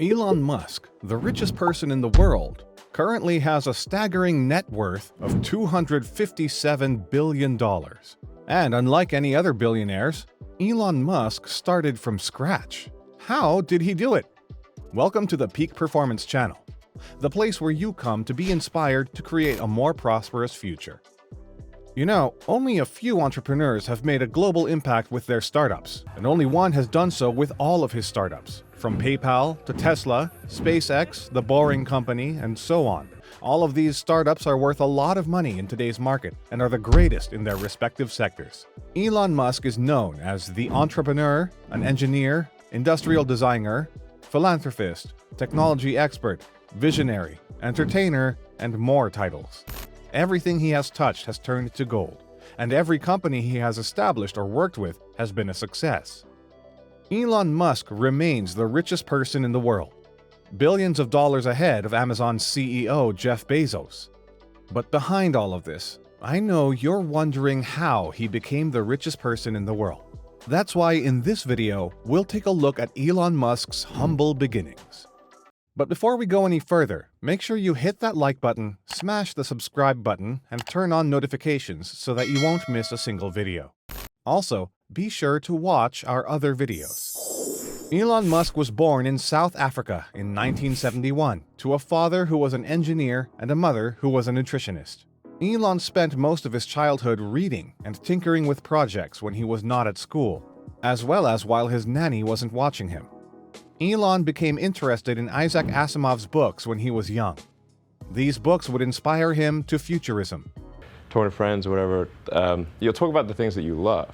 Elon Musk, the richest person in the world, currently has a staggering net worth of $257 billion. And unlike any other billionaires, Elon Musk started from scratch. How did he do it? Welcome to the Peak Performance Channel, the place where you come to be inspired to create a more prosperous future. You know, only a few entrepreneurs have made a global impact with their startups, and only one has done so with all of his startups, from PayPal to Tesla, SpaceX, The Boring Company, and so on. All of these startups are worth a lot of money in today's market and are the greatest in their respective sectors. Elon Musk is known as the entrepreneur, an engineer, industrial designer, philanthropist, technology expert, visionary, entertainer, and more titles. Everything he has touched has turned to gold, and every company he has established or worked with has been a success. Elon Musk remains the richest person in the world, billions of dollars ahead of Amazon's CEO Jeff Bezos. But behind all of this, I know you're wondering how he became the richest person in the world. That's why in this video, we'll take a look at Elon Musk's humble beginnings. But before we go any further, make sure you hit that like button, smash the subscribe button, and turn on notifications so that you won't miss a single video. Also, be sure to watch our other videos. Elon Musk was born in South Africa in 1971 to a father who was an engineer and a mother who was a nutritionist. Elon spent most of his childhood reading and tinkering with projects when he was not at school, as well as while his nanny wasn't watching him. Elon became interested in Isaac Asimov's books when he was young. These books would inspire him to futurism. Talking to friends or whatever, you'll talk about the things that you love.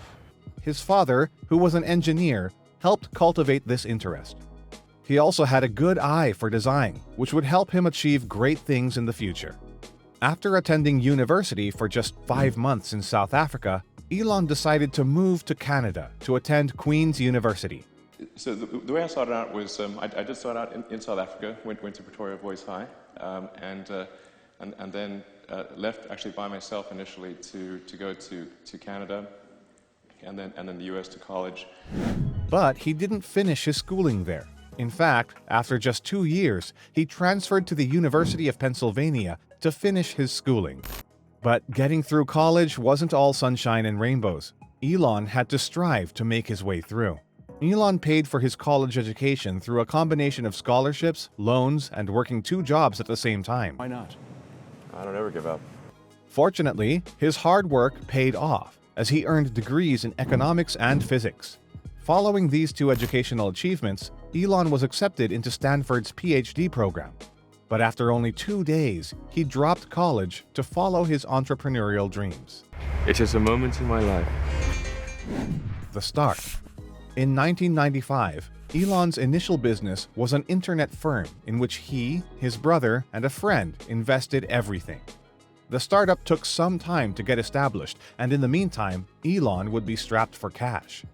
His father, who was an engineer, helped cultivate this interest. He also had a good eye for design, which would help him achieve great things in the future. After attending university for just 5 months in South Africa, Elon decided to move to Canada to attend Queen's University. So the way I started out was, I did start out in South Africa, went to Pretoria Boys High, and then left actually by myself initially to go to Canada, and then the US to college. But he didn't finish his schooling there. In fact, after just 2 years, he transferred to the University of Pennsylvania to finish his schooling. But getting through college wasn't all sunshine and rainbows. Elon had to strive to make his way through. Elon paid for his college education through a combination of scholarships, loans, and working 2 jobs at the same time. Why not? I don't ever give up. Fortunately, his hard work paid off, as he earned degrees in economics and physics. Following these 2 educational achievements, Elon was accepted into Stanford's PhD program. But after only 2 days, he dropped college to follow his entrepreneurial dreams. It's just a moment in my life. The start. In 1995, Elon's initial business was an internet firm in which he, his brother, and a friend invested everything. The startup took some time to get established, and in the meantime, Elon would be strapped for cash.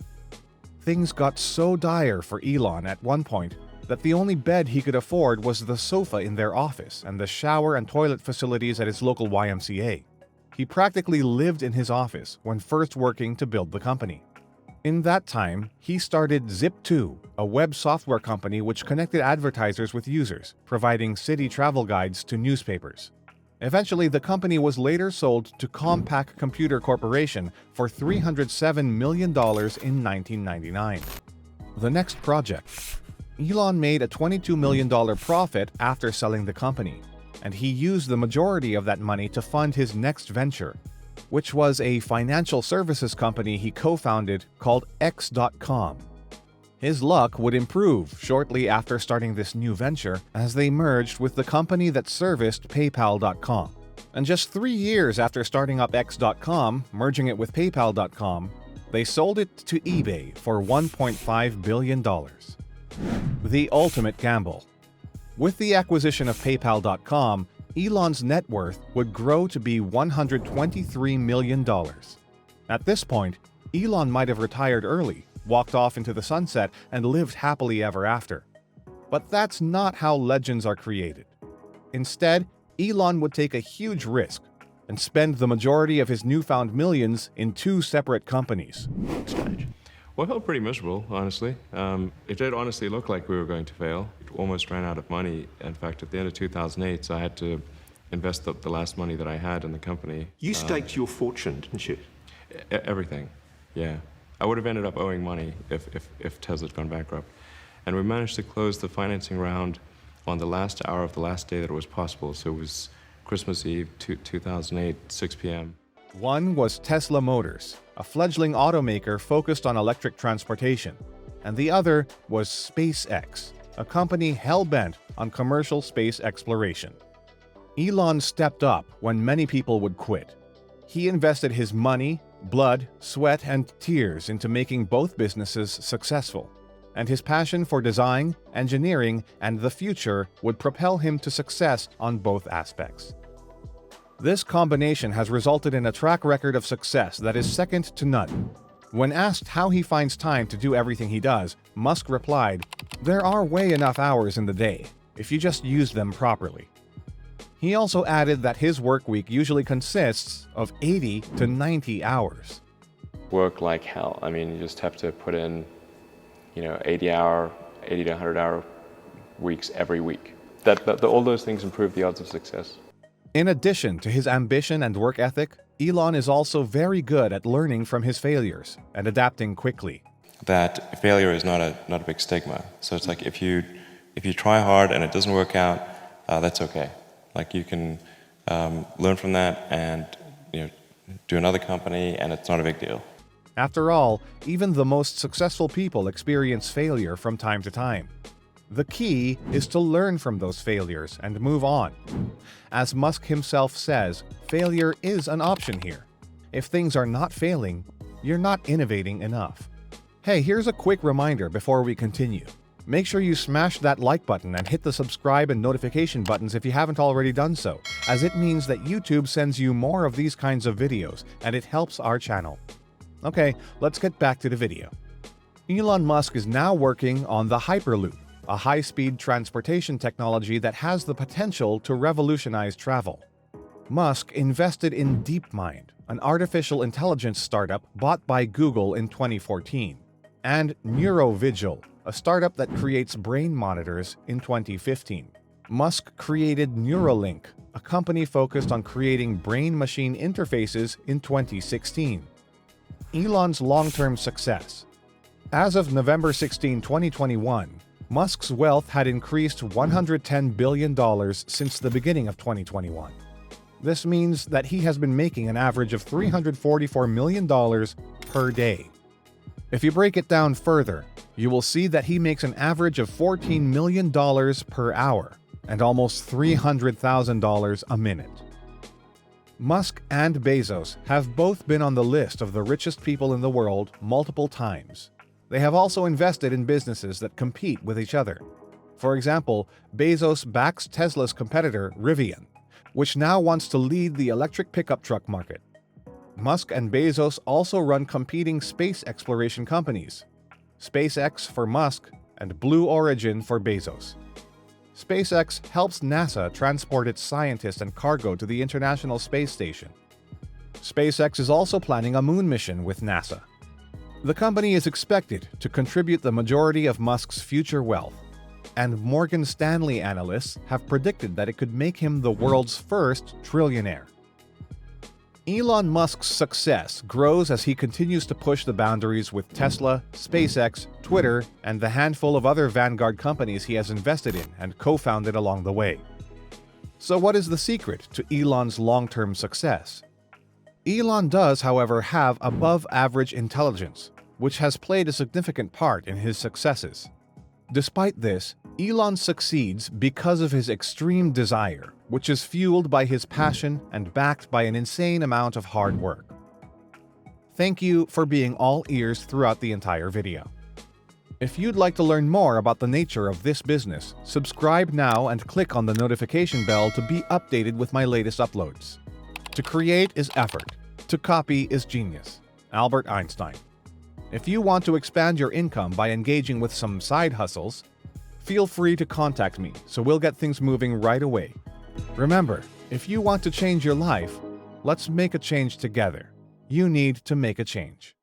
Things got so dire for Elon at one point that the only bed he could afford was the sofa in their office and the shower and toilet facilities at his local YMCA. He practically lived in his office when first working to build the company. In that time, he started Zip2, a web software company which connected advertisers with users, providing city travel guides to newspapers. Eventually, the company was later sold to Compaq Computer Corporation for $307 million in 1999. The next project. Elon made a $22 million profit after selling the company, and he used the majority of that money to fund his next venture, which was a financial services company he co-founded called X.com. His luck would improve shortly after starting this new venture as they merged with the company that serviced PayPal.com. And just 3 years after starting up X.com, merging it with PayPal.com, they sold it to eBay for $1.5 billion. The ultimate gamble. With the acquisition of PayPal.com, Elon's net worth would grow to be $123 million. At this point, Elon might have retired early, walked off into the sunset, and lived happily ever after. But that's not how legends are created. Instead, Elon would take a huge risk and spend the majority of his newfound millions in 2 separate companies. Well, I felt pretty miserable, honestly. It did honestly look like we were going to fail. We almost ran out of money. In fact, at the end of 2008, so I had to invest the last money that I had in the company. You staked your fortune, didn't you? Everything, yeah. I would have ended up owing money if Tesla had gone bankrupt. And we managed to close the financing round on the last hour of the last day that it was possible. So it was Christmas Eve, 2008, 6 p.m. One was Tesla Motors, a fledgling automaker focused on electric transportation, and the other was SpaceX, a company hell-bent on commercial space exploration. Elon stepped up when many people would quit. He invested his money, blood, sweat, and tears into making both businesses successful, and his passion for design, engineering, and the future would propel him to success on both aspects. This combination has resulted in a track record of success that is second to none. When asked how he finds time to do everything he does, Musk replied, "There are way enough hours in the day, if you just use them properly." He also added that his work week usually consists of 80 to 90 hours. Work like hell. I mean, you just have to put in, 80 to 100 hour weeks every week. All those things improve the odds of success. In addition to his ambition and work ethic, Elon is also very good at learning from his failures and adapting quickly. That failure is not a big stigma. So it's like if you try hard and it doesn't work out, that's okay. Like you can learn from that and do another company, and it's not a big deal. After all, even the most successful people experience failure from time to time. The key is to learn from those failures and move on. As Musk himself says, failure is an option here. If things are not failing, you're not innovating enough. Hey, here's a quick reminder before we continue. Make sure you smash that like button and hit the subscribe and notification buttons if you haven't already done so, as it means that YouTube sends you more of these kinds of videos, and it helps our channel. Okay, let's get back to the video. Elon Musk is now working on the Hyperloop, a high-speed transportation technology that has the potential to revolutionize travel. Musk invested in DeepMind, an artificial intelligence startup bought by Google in 2014, and Neurovigil, a startup that creates brain monitors, in 2015. Musk created Neuralink, a company focused on creating brain-machine interfaces, in 2016. Elon's long-term success. As of November 16, 2021, Musk's wealth had increased $110 billion since the beginning of 2021. This means that he has been making an average of $344 million per day. If you break it down further, you will see that he makes an average of $14 million per hour and almost $300,000 a minute. Musk and Bezos have both been on the list of the richest people in the world multiple times. They have also invested in businesses that compete with each other. For example, Bezos backs Tesla's competitor, Rivian, which now wants to lead the electric pickup truck market. Musk and Bezos also run competing space exploration companies, SpaceX for Musk and Blue Origin for Bezos. SpaceX helps NASA transport its scientists and cargo to the International Space Station. SpaceX is also planning a moon mission with NASA. The company is expected to contribute the majority of Musk's future wealth, and Morgan Stanley analysts have predicted that it could make him the world's first trillionaire. Elon Musk's success grows as he continues to push the boundaries with Tesla, SpaceX, Twitter, and the handful of other vanguard companies he has invested in and co-founded along the way. So what is the secret to Elon's long-term success? Elon does, however, have above-average intelligence, which has played a significant part in his successes. Despite this, Elon succeeds because of his extreme desire, which is fueled by his passion and backed by an insane amount of hard work. Thank you for being all ears throughout the entire video. If you'd like to learn more about the nature of this business, subscribe now and click on the notification bell to be updated with my latest uploads. To create is effort. To copy is genius. Albert Einstein. If you want to expand your income by engaging with some side hustles, feel free to contact me so we'll get things moving right away. Remember, if you want to change your life, let's make a change together. You need to make a change.